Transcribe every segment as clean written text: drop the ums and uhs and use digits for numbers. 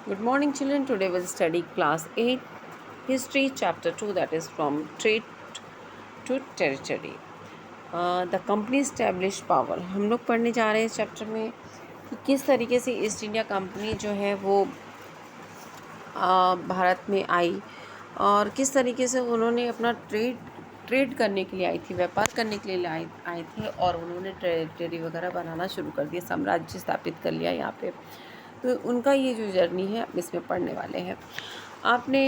Good morning, children. Today we'll study class 8 history chapter 2, that is from trade to territory. The company established power. हम लोग पढ़ने जा रहे हैं इस चैप्टर में कि किस तरीके से ईस्ट इंडिया कंपनी जो है वो भारत में आई और किस तरीके से उन्होंने अपना ट्रेड करने के लिए आई थी, व्यापार करने के लिए आए थे और उन्होंने टेरिटरी वगैरह बनाना शुरू कर दिया, साम्राज्य स्थापित कर लिया यहाँ पे। तो उनका ये जो जर्नी है इसमें पढ़ने वाले हैं। आपने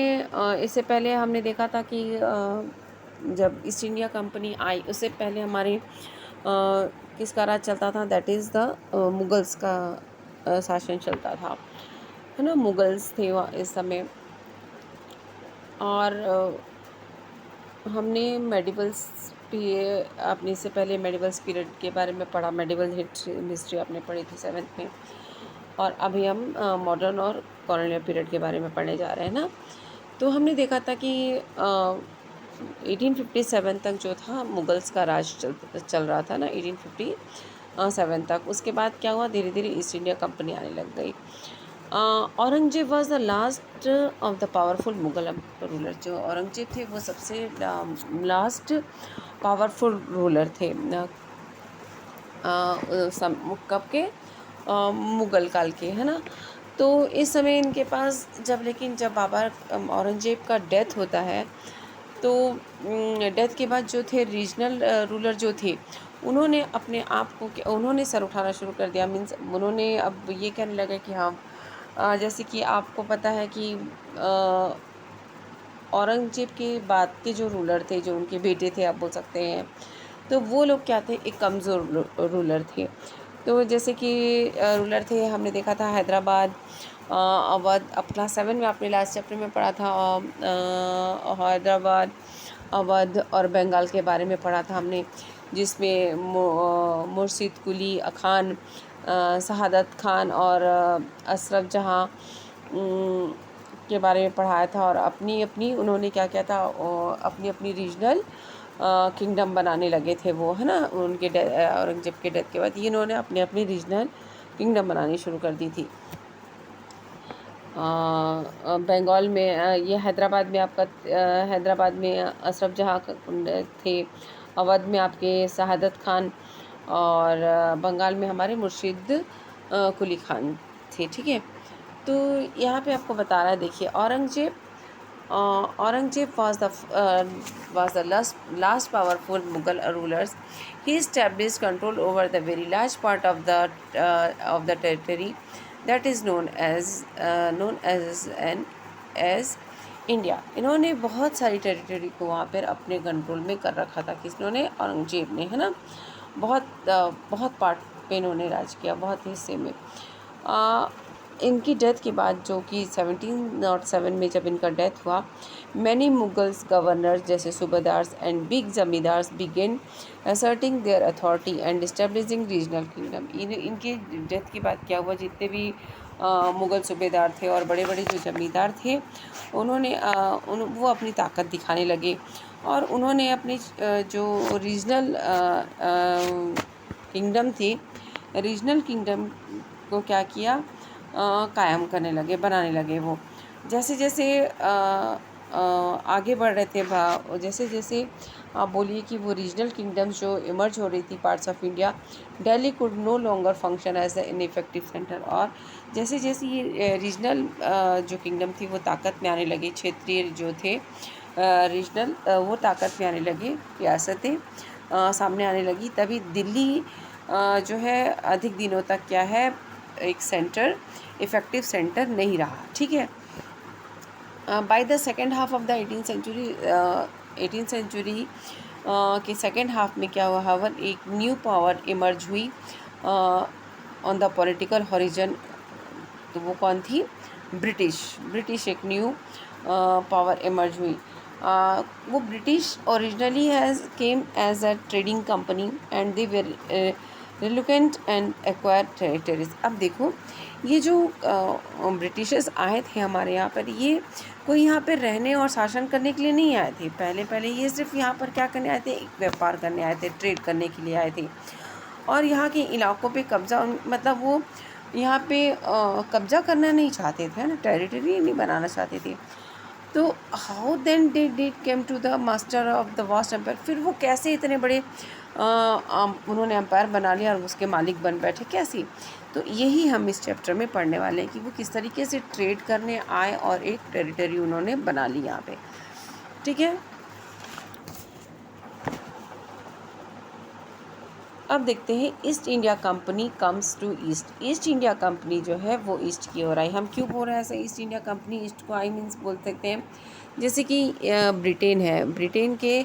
इससे पहले हमने देखा था कि जब ईस्ट इंडिया कंपनी आई उससे पहले हमारे किसका राज चलता था, दैट इज़ द मुगल्स का शासन चलता था, है ना। मुगल्स थे इस समय। और हमने मेडिवल्स भी आपने इससे पहले मेडिवल्स पीरियड के बारे में पढ़ा, मेडिवल हिस्ट्री आपने पढ़ी थी 7th में। और अभी हम मॉडर्न और कॉलोनियल पीरियड के बारे में पढ़ने जा रहे हैं ना। तो हमने देखा था कि 1857 तक जो था मुगल्स का राज चल रहा था ना, 1857 तक। उसके बाद क्या हुआ, धीरे धीरे ईस्ट इंडिया कंपनी आने लग गई। Aurangzeb was the last of the powerful Mughal ruler. जो औरंगजेब थे वो सबसे लास्ट पावरफुल रूलर थे कब के, मुग़ल काल के, है ना। तो इस समय इनके पास जब बाबर औरंगजेब का डेथ होता है तो डेथ के बाद जो थे रीजनल रूलर जो थे उन्होंने अपने आप को उन्होंने सर उठाना शुरू कर दिया। मीन्स उन्होंने अब ये कहने लगे कि हाँ, जैसे कि आपको पता है कि औरंगजेब के बाद के जो रूलर थे, जो उनके बेटे थे आप बोल सकते हैं, तो वो लोग क्या थे, एक कमज़ोर रूलर थे। तो जैसे कि रूलर थे, हमने देखा था हैदराबाद, अवध। अब क्लास 7 में आपने लास्ट चैप्टर में पढ़ा था हैदराबाद, अवध और बंगाल के बारे में पढ़ा था हमने, जिसमें मुर्शिद कुली खान, शहादत खान और अशरफ जहाँ के बारे में पढ़ाया था। और अपनी अपनी उन्होंने क्या किया था, अपनी अपनी रीजनल किंगडम बनाने लगे थे वो, है ना। उनके औरंगजेब के डेथ के बाद ये इन्होंने अपनी अपनी रीजनल किंगडम बनानी शुरू कर दी थी। बंगाल में ये हैदराबाद में आपका हैदराबाद में अशरफ जहाँ थे, अवध में आपके शहादत खान और बंगाल में हमारे मुर्शिद कुली खान थे, ठीक है। तो यहाँ पे आपको बता रहा है, देखिए Aurangzeb was the last powerful Mughal rulers. He established control over the very large part of the territory that is known as India. इन्होंने बहुत सारी टेरिटरी को वहाँ पर अपने कंट्रोल में कर रखा था, किसने, औरंगजेब ने, है ना। बहुत पार्ट पे इन्होंने राज किया, बहुत हिस्से में। इनकी डेथ के बाद, जो कि 1707 में जब इनका डेथ हुआ, मैनी मुगल्स गवर्नर्स जैसे subedars and big zamindars began asserting their authority and establishing regional kingdom. इनके डेथ के बाद क्या हुआ, जितने भी मुग़ल सूबेदार थे और बड़े बड़े जो जमींदार थे, उन्होंने वो अपनी ताकत दिखाने लगे और उन्होंने अपनी जो रीजनल किंगडम थी, रीजनल किंगडम को क्या किया, कायम करने लगे, बनाने लगे। वो जैसे जैसे आगे बढ़ रहे थे, जैसे जैसे आप बोलिए कि वो रीजनल किंगडम्स जो इमर्ज हो रही थी parts of India, Delhi could no longer function as an effective centre. और जैसे जैसे ये रीजनल जो किंगडम थी वो ताकत में आने लगी, क्षेत्रीय जो थे रीजनल वो ताकत में आने लगे, रियासतें सामने आने लगी, तभी दिल्ली जो है अधिक दिनों तक क्या है, एक सेंटर, इफ़ेक्टिव सेंटर नहीं रहा, ठीक है। By the second half of the 18th century के सेकेंड हाफ में क्या हुआ, हवन एक न्यू पावर इमर्ज हुई ऑन द पॉलिटिकल हॉरिजन। तो वो कौन थी, ब्रिटिश एक न्यू पावर इमर्ज हुई। वो British originally came as a trading company and they were reluctant and acquire territories. अब देखो, ये जो ब्रिटिशर्स आए थे हमारे यहाँ पर, ये कोई यहाँ पर रहने और शासन करने के लिए नहीं आए थे। पहले ये सिर्फ यहाँ पर क्या करने आए थे, एक व्यापार करने आए थे, ट्रेड करने के लिए आए थे। और यहाँ के इलाकों पे कब्ज़ा, मतलब वो यहाँ पे कब्जा करना नहीं चाहते थे ना, टेरिटरी नहीं बनाना चाहते थे। तो how then did came to the master of the vast empire, फिर वो कैसे इतने बड़े उन्होंने एम्पायर बना लिया और उसके मालिक बन बैठे, कैसे? तो यही हम इस चैप्टर में पढ़ने वाले हैं कि वो किस तरीके से ट्रेड करने आए और एक टेरिटरी उन्होंने बना ली यहाँ पे। ठीक है, अब देखते हैं East India Company comes to East. East India Company जो है वो ईस्ट की ओर आई। हम क्यों बोल रहे हैं ऐसे ईस्ट इंडिया कंपनी ईस्ट को आई, मीन्स बोल सकते हैं जैसे कि ब्रिटेन है, ब्रिटेन के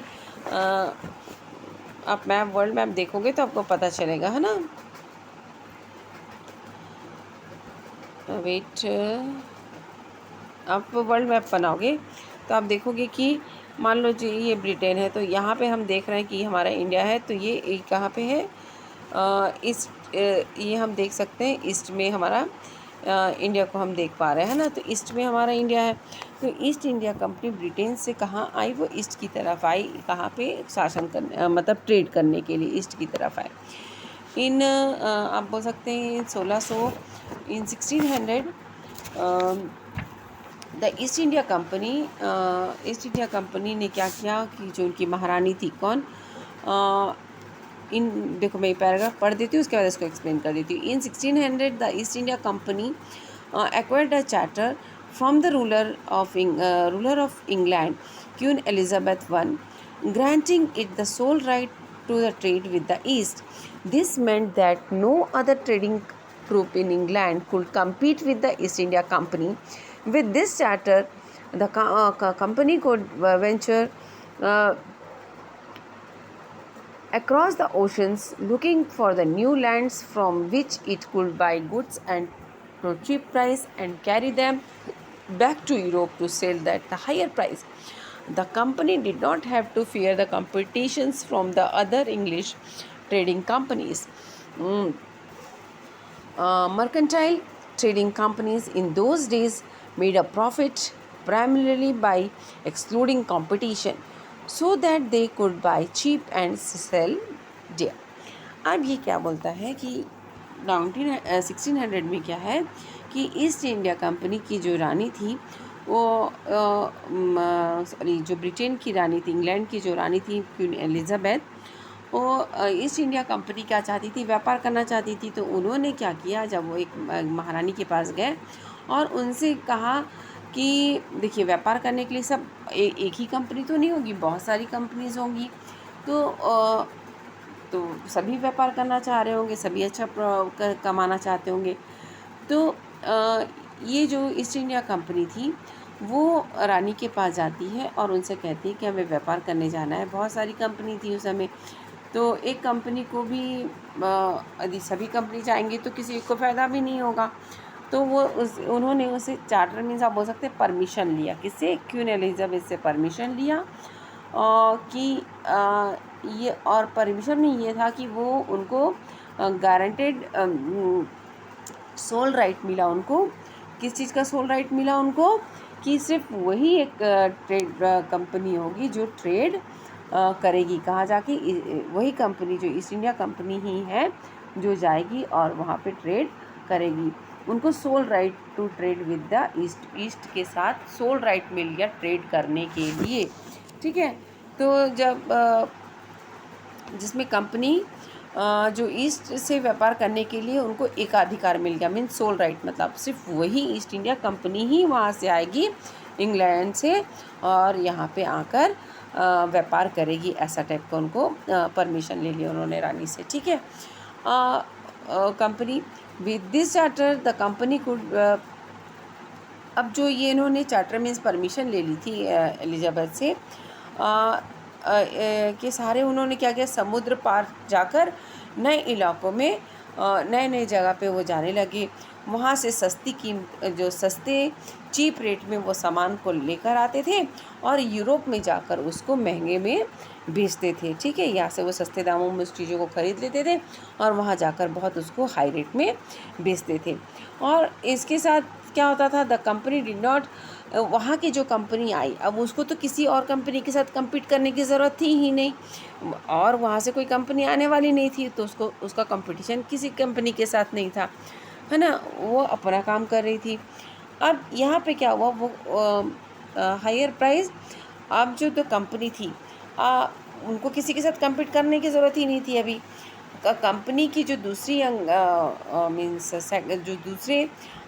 आप मैप, वर्ल्ड मैप देखोगे तो आपको पता चलेगा, है ना। वेट, आप वर्ल्ड मैप बनाओगे तो आप देखोगे कि मान लो जी ये ब्रिटेन है, तो यहाँ पे हम देख रहे हैं कि हमारा इंडिया है, तो ये कहाँ पे है, ईस्ट, ये हम देख सकते हैं ईस्ट में हमारा इंडिया को हम देख पा रहे हैं ना, तो ईस्ट में हमारा इंडिया है। तो ईस्ट इंडिया कंपनी ब्रिटेन से कहाँ आई, वो ईस्ट की तरफ आई, कहाँ पे शासन करने मतलब ट्रेड करने के लिए ईस्ट की तरफ आए। इन आप बोल सकते हैं 1600 इन 1600 द ईस्ट इंडिया कंपनी ने क्या किया कि जो उनकी महारानी थी, कौन, इन देखो मैं पैराग्राफ पढ़ देती हूँ, उसके बाद इसको एक्सप्लेन कर देती हूँ। इन 1600 the east India company acquired a charter from the ruler of England queen Elizabeth I, granting it the sole right to the trade with the East. This meant that no other trading group in England could compete with the East India Company. With this charter, the company could venture across the oceans looking for the new lands from which it could buy goods and to cheap price and carry them back to Europe to sell at the higher price. The company did not have to fear the competitions from the other English trading companies. Mercantile trading companies in those days made a profit primarily by excluding competition so that they could buy cheap and sell dear. अब ये क्या बोलता है कि 1600 में क्या है कि ईस्ट इंडिया कंपनी की जो रानी थी वो सॉरी जो ब्रिटेन की रानी थी, इंग्लैंड की जो रानी थी क्वीन एलिजाबेथ, वो ईस्ट इंडिया कंपनी क्या चाहती थी, व्यापार करना चाहती थी। तो उन्होंने क्या किया, जब वो एक महारानी के पास गए और उनसे कहा कि देखिए व्यापार करने के लिए सब एक ही कंपनी तो नहीं होगी, बहुत सारी कंपनीज होंगी, तो सभी व्यापार करना चाह रहे होंगे, सभी अच्छा कमाना चाहते होंगे। तो ये जो ईस्ट इंडिया कंपनी थी वो रानी के पास जाती है और उनसे कहती है कि हमें व्यापार करने जाना है। बहुत सारी कंपनी थी उस समय, तो एक कंपनी को भी यदि सभी कंपनी जाएंगे तो किसी एक को फ़ायदा भी नहीं होगा। तो वो उन्होंने उसे चार्टर मीन्स आप बोल सकते हैं परमिशन लिया, किससे, क्वीन एलिजाबेथ से परमिशन लिया कि ये, और परमिशन में ये था कि वो उनको गारंटेड सोल राइट मिला। उनको किस चीज़ का सोल राइट मिला उनको, कि सिर्फ वही एक ट्रेड कंपनी होगी जो ट्रेड करेगी, कहाँ जाके, वही कंपनी जो ईस्ट इंडिया कंपनी ही है जो जाएगी और वहाँ पे ट्रेड करेगी। उनको sole right to trade with the East, East के साथ सोल राइट मिल गया ट्रेड करने के लिए। ठीक है, तो जब जिसमें कंपनी जो ईस्ट से व्यापार करने के लिए उनको एकाधिकार मिल गया, मीन्स सोल राइट, मतलब सिर्फ वही ईस्ट इंडिया कंपनी ही वहाँ से आएगी इंग्लैंड से और यहाँ पे आकर व्यापार करेगी, ऐसा टाइप का उनको परमिशन ले लिया उन्होंने रानी से। ठीक है, company with this charter the company could, अब जो ये इन्होंने चार्टर मीन्स परमिशन ले ली थी एलिजाबेथ से कि सारे उन्होंने क्या किया, समुद्र पार जाकर नए इलाकों में नए नए जगह पे वो जाने लगे। वहाँ से सस्ती कीमत, जो सस्ते चीप रेट में वो सामान को लेकर आते थे और यूरोप में जाकर उसको महंगे में बेचते थे। ठीक है, यहाँ से वो सस्ते दामों में उस चीज़ों को ख़रीद लेते थे और वहाँ जाकर बहुत उसको हाई रेट में बेचते थे। और इसके साथ क्या होता था, द कंपनी डिड नॉट, वहाँ की जो कंपनी आई अब उसको तो किसी और कंपनी के साथ compete करने की ज़रूरत थी ही नहीं और वहाँ से कोई कंपनी आने वाली नहीं थी, तो उसका कंपटीशन किसी कंपनी के साथ नहीं था। है ना, वो अपना काम कर रही थी। अब यहाँ पे क्या हुआ, वो हायर प्राइस, अब जो तो कंपनी थी, उनको किसी के साथ compete करने की ज़रूरत ही नहीं थी अभी। कंपनी की जो दूसरी मीन्स जो दूसरे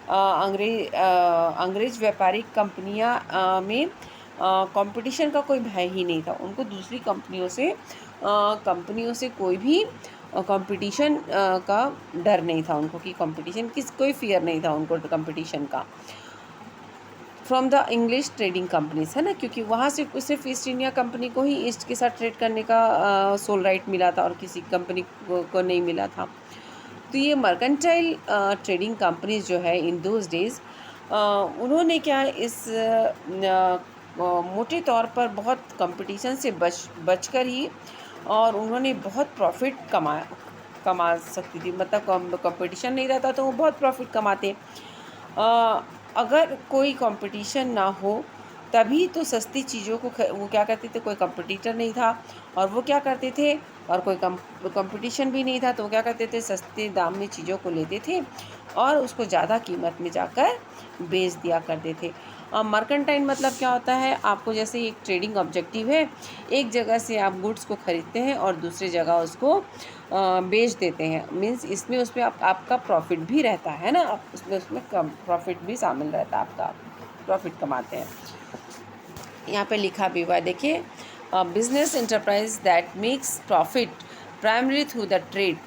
अंग्रेज व्यापारिक कंपनियां में कंपटीशन का कोई भय ही नहीं था उनको। दूसरी कंपनियों से कोई भी कंपटीशन का डर नहीं था उनको, कि कंपटीशन कोई फियर नहीं था उनको कंपटीशन का, from the English trading companies, है ना, क्योंकि वहाँ से सिर्फ ईस्ट इंडिया कंपनी को ही ईस्ट के साथ ट्रेड करने का सोल राइट मिला था और किसी कंपनी को नहीं मिला था। तो ये मर्केंटाइल ट्रेडिंग कंपनीज जो है इन दोज डेज, उन्होंने क्या इस मोटे तौर पर बहुत कंपटीशन से बचकर ही, और उन्होंने बहुत प्रॉफिट कमा सकती थी, मतलब कंपटीशन नहीं रहता तो वो बहुत प्रॉफिट कमाते। अगर कोई कंपटीशन ना हो तभी तो सस्ती चीज़ों को वो क्या करते थे, कोई कंपटीटर नहीं था और वो क्या करते थे, और कोई कंपटीशन भी नहीं था तो वो क्या करते थे, सस्ते दाम में चीज़ों को लेते थे और उसको ज़्यादा कीमत में जाकर बेच दिया करते थे। मर्केंटाइल मतलब क्या होता है, आपको जैसे एक ट्रेडिंग ऑब्जेक्टिव है, एक जगह से आप गुड्स को ख़रीदते हैं और दूसरी जगह उसको बेच देते हैं। मीन्स इसमें उसमें आपका प्रॉफिट भी रहता है ना, उसमें कम प्रॉफिट भी शामिल रहता है, आपका प्रॉफिट कमाते हैं। यहाँ पे लिखा भी हुआ है, देखिए, business enterprise that makes profit primary through the trade,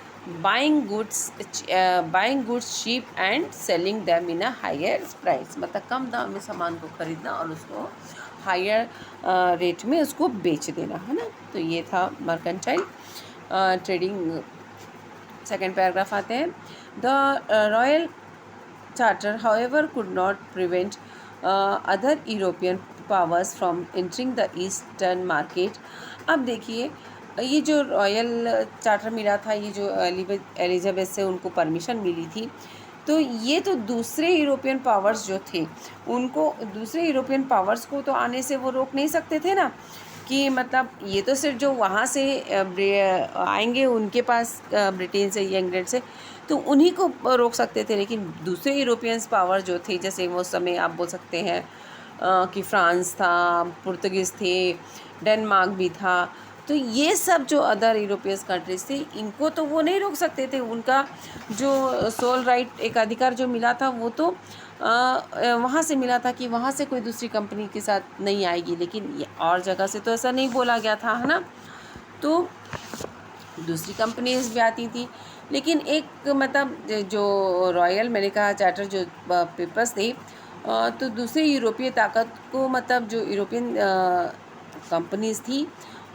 buying goods cheap and selling them in a higher price, मतलब कम दाम में सामान को खरीदना और उसको हायर रेट में उसको बेच देना, है ना। तो ये था मर्केंटाइल ट्रेडिंग। सेकेंड पैराग्राफ आते हैं। The royal charter however could not prevent other European powers from entering the eastern market. अब देखिए, ये जो रॉयल चार्टर मिला था, ये जो एलिजाबेथ से उनको परमिशन मिली थी, तो ये तो दूसरे यूरोपियन पावर्स जो थे उनको, दूसरे यूरोपियन पावर्स को तो आने से वो रोक नहीं सकते थे ना, कि मतलब ये तो सिर्फ जो वहाँ से आएंगे उनके पास, ब्रिटेन से या इंग्लैंड से, तो उन्हीं को रोक सकते थे। लेकिन दूसरे यूरोपियंस पावर जो थे, जैसे वो समय आप बोल सकते हैं कि फ्रांस था, पुर्तगीज़ थे, डेनमार्क भी था, तो ये सब जो अदर यूरोपियन कंट्रीज थे, इनको तो वो नहीं रोक सकते थे। उनका जो सोल राइट, एक अधिकार जो मिला था, वो तो वहाँ से मिला था कि वहाँ से कोई दूसरी कंपनी के साथ नहीं आएगी। लेकिन और जगह से तो ऐसा नहीं बोला गया था, है ना। तो दूसरी कंपनीज भी आती थी, लेकिन एक मतलब जो रॉयल, मैंने कहा चार्टर जो पेपर्स थे, तो दूसरे यूरोपीय ताकत को, मतलब जो यूरोपियन कंपनीज थी,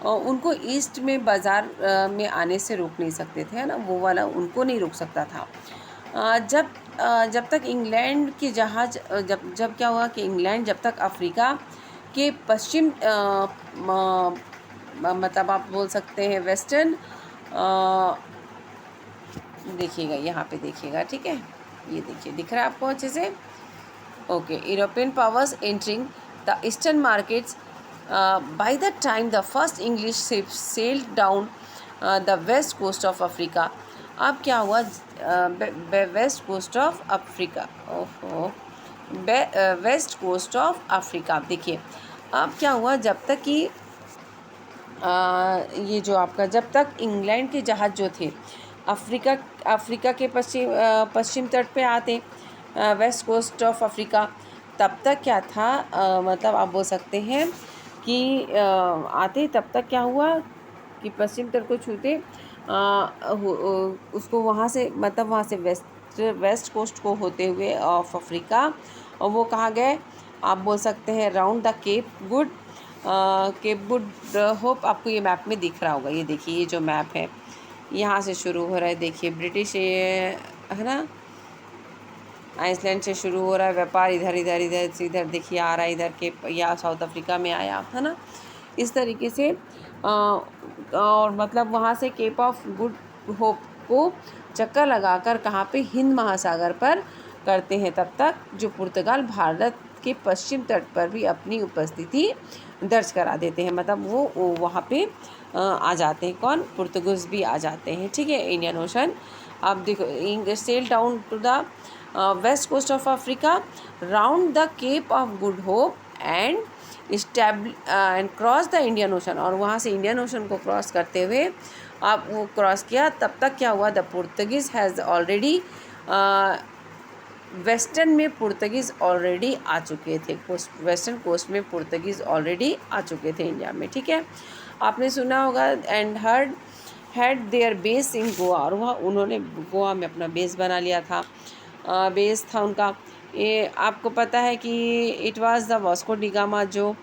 उनको ईस्ट में बाज़ार में आने से रोक नहीं सकते थे, है ना, वो वाला उनको नहीं रोक सकता था। जब तक इंग्लैंड के जहाज़, जब क्या हुआ कि इंग्लैंड जब तक अफ्रीका के पश्चिम, मतलब आप बोल सकते हैं वेस्टर्न, देखिएगा यहाँ पे देखिएगा, ठीक है, ये देखिए, दिख रहा है आपको अच्छे से, okay. European powers entering the Eastern markets, by the time the first English ships sailed down the west coast of Africa. अब क्या हुआ, वेस्ट कोस्ट ऑफ अफ्रीका, ओहो, वेस्ट कोस्ट ऑफ अफ्रीका। देखिए, अब क्या हुआ, जब तक कि ये जो आपका, जब तक इंग्लैंड के जहाज़ जो थे अफ्रीका के पश्चिम तट पे आते, वेस्ट कोस्ट ऑफ अफ्रीका, तब तक क्या था, मतलब आप बोल सकते हैं कि आते, तब तक क्या हुआ कि पश्चिम तट को छूते, उसको वहाँ से, मतलब वहाँ से वेस्ट कोस्ट को होते हुए ऑफ अफ्रीका, और वो कहाँ गए, आप बोल सकते हैं round the Cape Good. Hope आपको ये मैप में दिख रहा होगा, ये देखिए, ये जो मैप है यहाँ से शुरू हो रहा है, देखिए ब्रिटिश, है ना, आइसलैंड से शुरू हो रहा है व्यापार, इधर इधर इधर से इधर देखिए आ रहा है, इधर के या साउथ अफ्रीका में आया, है ना, इस तरीके से। और मतलब वहाँ से केप ऑफ गुड होप को चक्कर लगाकर कहाँ पे, हिंद महासागर पर करते हैं। तब तक जो पुर्तगाल भारत के पश्चिम तट पर भी अपनी उपस्थिति दर्ज करा देते हैं, मतलब वो वहाँ पे आ जाते हैं, कौन, पुर्तगाल भी आ जाते हैं, ठीक है, इंडियन ओशन आप देखो, sail down to the west coast of Africa, round the Cape of Good Hope and and cross the Indian Ocean, और वहाँ से इंडियन ओशन को क्रॉस करते हुए आप वो क्रॉस किया। तब तक क्या हुआ, the Portuguese has already, western में पुर्तगीज़ ऑलरेडी आ चुके थे, वेस्टर्न कोस्ट में पुर्तगीज़ ऑलरेडी आ चुके थे इंडिया में, ठीक है। आपने सुना होगा and heard had there base in Goa, और वहाँ उन्होंने गोवा में अपना बेस बना लिया था, बेस था उनका। ये आपको पता है कि it was the Vasco D gamma, जो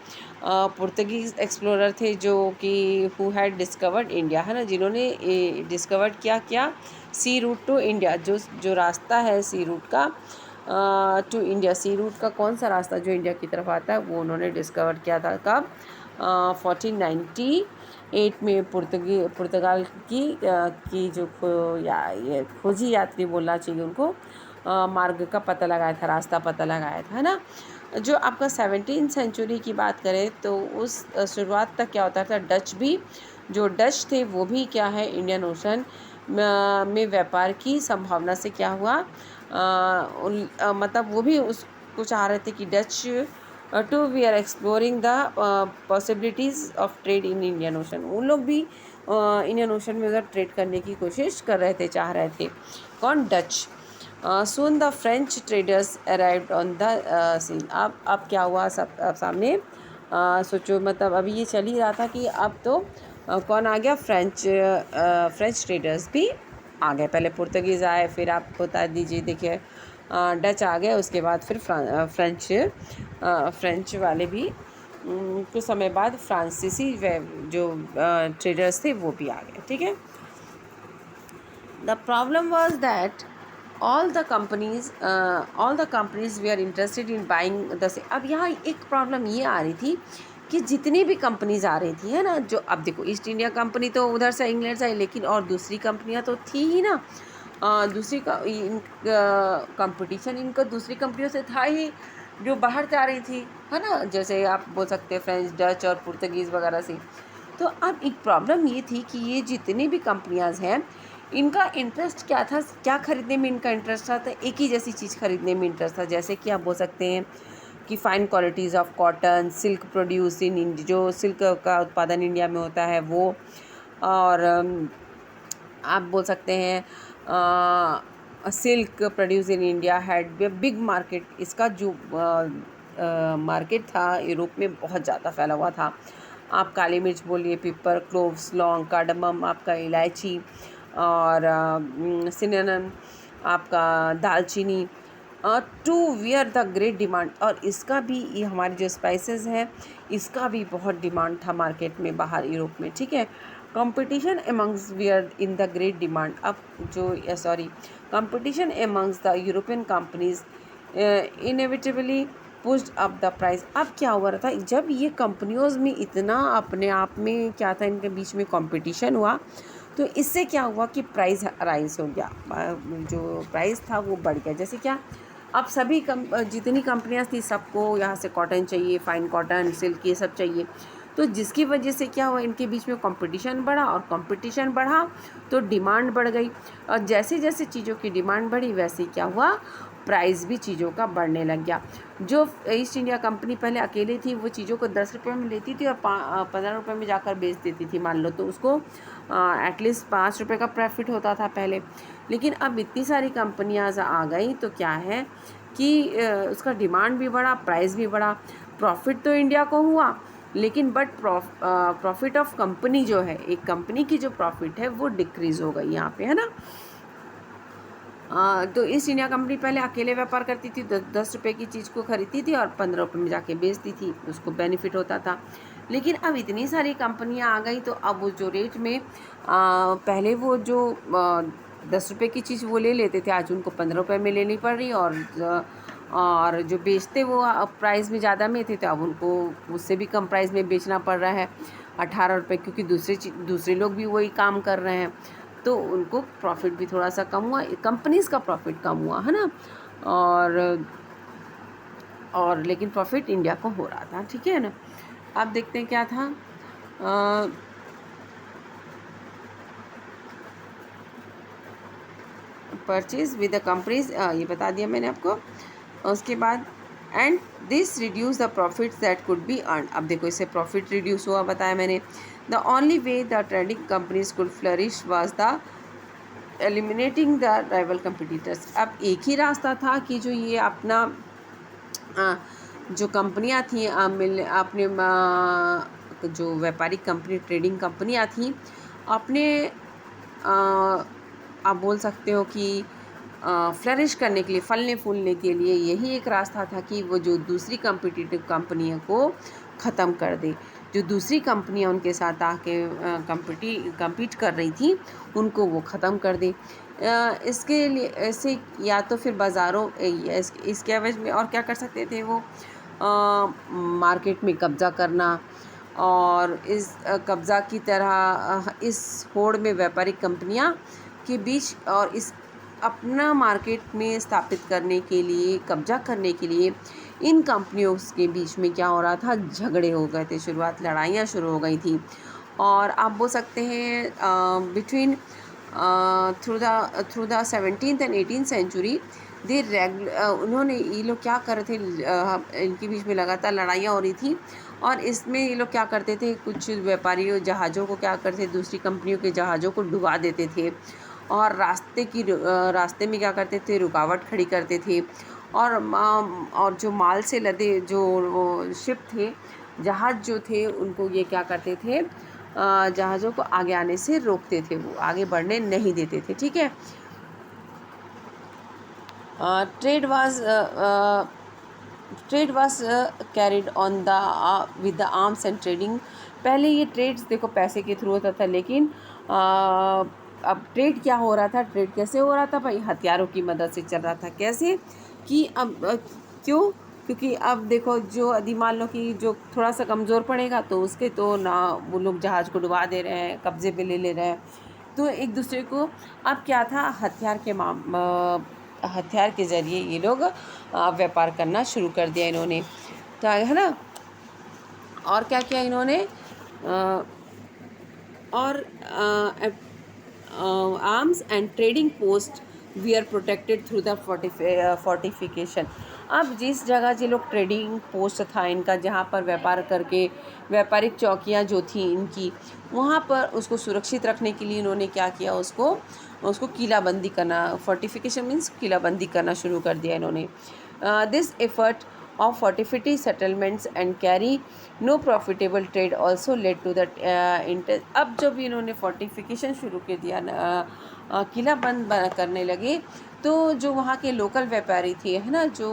पुर्तगीज़ एक्सप्लोरर थे, जो कि हु हैड डिस्कवर्ड इंडिया, है ना, जिन्होंने डिस्कवर्ड क्या सी रूट टू इंडिया, जो रास्ता है सी रूट का टू इंडिया, सी रूट का कौन सा रास्ता जो इंडिया की तरफ आता है, वो उन्होंने डिस्कवर किया था कब, 1498 में। पुर्तगाल की जो ये खोजी यात्री बोलना चाहिए उनको, मार्ग का पता लगाया था, रास्ता पता लगाया था, है ना। जो आपका 17वीं सेंचुरी की बात करें तो उस शुरुआत तक क्या होता था, जो डच थे वो भी क्या है, इंडियन ओशन में व्यापार की संभावना से क्या हुआ, मतलब वो भी उसको चाह रहे थे कि Dutch too we are exploring the possibilities of trade in Indian ocean, उन लोग भी इंडियन ओशन में उधर ट्रेड करने की कोशिश कर रहे थे, चाह रहे थे, कौन, Dutch. Soon the French traders arrived on the scene. अब क्या हुआ, सब सामने सोचो, मतलब अभी ये चल ही रहा था कि अब तो कौन आ गया, फ्रेंच ट्रेडर्स भी आ गए। पहले पुर्तगीज़ आए, फिर आप बता दीजिए, देखिए डच आ गए, उसके बाद फिर फ्रेंच वाले भी कुछ समय बाद फ्रांसीसी जो ट्रेडर्स थे वो भी आ गए, ठीक है। The problem was that all the companies were interested in buying the same। अब यहाँ एक प्रॉब्लम ये आ रही थी कि जितनी भी कंपनीज आ रही थी, है ना, जो अब देखो ईस्ट इंडिया कंपनी तो उधर से इंग्लैंड से आई, लेकिन और दूसरी कंपनियाँ तो थी ही ना, दूसरी कंपटीशन इनका दूसरी कंपनियों से था ही, जो बाहर जा रही थी, है ना, जैसे आप बोल सकते हैं फ्रेंच, डच और पुर्तगीज़ वगैरह से। तो अब एक प्रॉब्लम ये थी कि ये जितनी भी कंपनियाँ हैं, इनका इंटरेस्ट क्या था, क्या खरीदने में इनका इंटरेस्ट था, तो एक ही जैसी चीज़ खरीदने में इंटरेस्ट था, जैसे कि आप बोल सकते हैं कि fine qualities of cotton, silk produce in India, जो सिल्क का उत्पादन इंडिया में होता है वो, और आप बोल सकते हैं silk produce in India had big market, इसका जो मार्केट था यूरोप में बहुत ज़्यादा फैला हुआ था। आप काली मिर्च बोलिए, पिपर, क्लोव्स, लौंग, कार्डमम, आपका इलायची, और सिनेमन, आपका दालचीनी, too were the great demand, और इसका भी, ये हमारे जो स्पाइसेस हैं इसका भी बहुत डिमांड था मार्केट में बाहर यूरोप में, ठीक है। Competition amongst wear in the great demand, अब जो competition amongst the European companies inevitably pushed up the price. अब क्या हुआ था, जब ये कंपनियों में इतना अपने आप में क्या था, इनके बीच में कंपटीशन हुआ, तो इससे क्या हुआ कि प्राइस राइज हो गया, जो प्राइस था वो बढ़ गया। जैसे क्या, अब सभी जितनी कंपनियां थी सबको यहाँ से कॉटन चाहिए, फाइन कॉटन, सिल्क, ये सब चाहिए, तो जिसकी वजह से क्या हुआ, इनके बीच में कंपटीशन बढ़ा, और कंपटीशन बढ़ा तो डिमांड बढ़ गई, और जैसे जैसे चीज़ों की डिमांड बढ़ी वैसे क्या हुआ, प्राइस भी चीज़ों का बढ़ने लग गया। जो ईस्ट इंडिया कंपनी पहले अकेले थी, वो चीज़ों को 10 रुपये में लेती थी और 15 रुपये में जाकर बेच देती थी, मान लो, तो उसको एटलीस्ट 5 रुपये का प्रॉफिट होता था पहले। लेकिन अब इतनी सारी कंपनियाँ आ गई तो क्या है कि उसका डिमांड भी बढ़ा, प्राइस भी बढ़ा, प्रॉफिट तो इंडिया को हुआ, लेकिन बट प्रॉफिट ऑफ कंपनी जो है, एक कंपनी की जो प्रॉफिट है वो डिक्रीज़ हो गई यहाँ पे, है ना। तो ईस्ट इंडिया कंपनी पहले अकेले व्यापार करती थी, 10 रुपये की चीज़ को खरीदती थी और 15 रुपये में जाके बेचती थी, उसको बेनिफिट होता था। लेकिन अब इतनी सारी कंपनियां आ गई तो अब वो जो रेट में पहले वो जो 10 रुपये की चीज़ वो ले लेते थे, आज उनको 15 रुपये में लेनी पड़ रही, और जो बेचते वो प्राइस में ज़्यादा में थे, तो अब उनको उससे भी कम प्राइस में बेचना पड़ रहा है, 18 रुपये, क्योंकि दूसरे लोग भी वही काम कर रहे हैं, तो उनको प्रॉफिट भी थोड़ा सा कम हुआ, कंपनीज़ का प्रॉफिट कम हुआ, है ना। और लेकिन प्रॉफिट इंडिया को हो रहा था, ठीक है ना। अब देखते हैं क्या था, परचेज विद द कंपनीज, ये बता दिया मैंने आपको। उसके बाद and this reduce the profits that could be earn. अब देखो इससे प्रॉफिट रिड्यूस हुआ बताया मैंने। The only way the trading companies could flourish was the eliminating the rival competitors. अब एक ही रास्ता था कि जो ये अपना जो कंपनियां थी अपने जो व्यापारिक कंपनी ट्रेडिंग कंपनियां थी अपने आप बोल सकते हो कि फ्लरिश करने के लिए, फलने फूलने के लिए यही एक रास्ता था कि वो जो दूसरी कम्पिटिटिव कंपनियों को ख़त्म कर दे। जो दूसरी कंपनियां उनके साथ आके कम्पीट कर रही थी उनको वो ख़त्म कर दे। इसके लिए ऐसे या तो फिर बाज़ारों इसके एवज में और क्या कर सकते थे वो, मार्केट में कब्ज़ा करना, और इस कब्ज़ा की तरह इस होड़ में व्यापारिक कंपनियां के बीच और इस अपना मार्केट में स्थापित करने के लिए, कब्जा करने के लिए इन कंपनियों के बीच में क्या हो रहा था, झगड़े हो गए थे, लड़ाइयाँ शुरू हो गई थी। और आप बोल सकते हैं between through the 17th and 18th century उन्होंने ये लोग क्या कर रहे थे, इनके बीच में लगातार लड़ाइयाँ हो रही थी। और इसमें ये लोग क्या करते थे, कुछ व्यापारियों जहाज़ों को क्या करते थे, दूसरी कंपनियों के जहाज़ों को डुबा देते थे और रास्ते में क्या करते थे, रुकावट खड़ी करते थे। और जो माल से लदे जो शिप थे, जहाज़ जो थे, उनको ये क्या करते थे, जहाज़ों को आगे आने से रोकते थे, वो आगे बढ़ने नहीं देते थे। ठीक है। Trade was carried on the with the arms and trading. पहले ये ट्रेड्स देखो पैसे के थ्रू होता था, लेकिन अब ट्रेड क्या हो रहा था, ट्रेड कैसे हो रहा था भाई, हथियारों की मदद से चल रहा था। कैसे कि अब क्यों, क्योंकि अब देखो जो यदि मान लो कि जो थोड़ा सा कमज़ोर पड़ेगा तो उसके तो ना वो लोग जहाज़ को डुबा दे रहे हैं, कब्ज़े पे ले रहे हैं, तो एक दूसरे को अब क्या था, हथियार के ज़रिए ये लोग व्यापार करना शुरू कर दिया इन्होंने, तो है ना। और क्या किया इन्होंने, और arms and trading post we are protected through the fortification. अब जिस जगह जो लोग ट्रेडिंग पोस्ट था इनका, जहाँ पर व्यापार करके व्यापारिक चौकियाँ जो थी इनकी, वहाँ पर उसको सुरक्षित रखने के लिए इन्होंने क्या किया, उसको किलाबंदी करना, फोर्टिफिकेशन मीन्स किलाबंदी करना शुरू कर दिया इन्होंने। This effort of fortified settlements and carry no profitable trade also led to the अब जब इन्होंने फोर्टिफिकेशन शुरू कर दिया, किला बंद करने लगे, तो जो वहाँ के लोकल व्यापारी थे, है ना, जो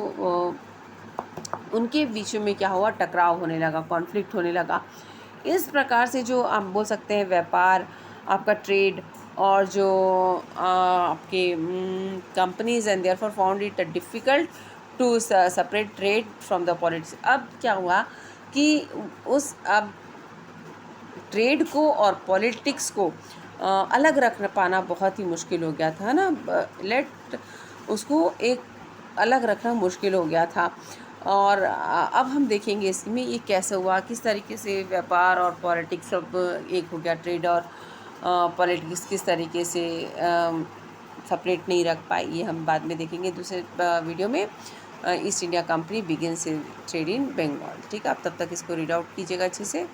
उनके बीच में क्या हुआ, टकराव होने लगा, कॉन्फ्लिक्ट होने लगा। इस प्रकार से जो आप बोल सकते हैं व्यापार, आपका ट्रेड, और जो आपके companies and therefore found it difficult to separate trade from the politics. अब क्या हुआ कि अब ट्रेड को और पॉलिटिक्स को अलग रख पाना बहुत ही मुश्किल हो गया था ना, उसको एक अलग रखना मुश्किल हो गया था। और अब हम देखेंगे इसमें ये कैसे हुआ, किस तरीके से व्यापार और पॉलिटिक्स सब एक हो गया, ट्रेड और पॉलिटिक्स किस तरीके से सेपरेट नहीं रख पाई, ये हम बाद में देखेंगे दूसरे वीडियो में। ईस्ट इंडिया कंपनी बिगिन से ट्रेड इन बंगाल। ठीक है, आप तब तक इसको रीड आउट कीजिएगा अच्छे से।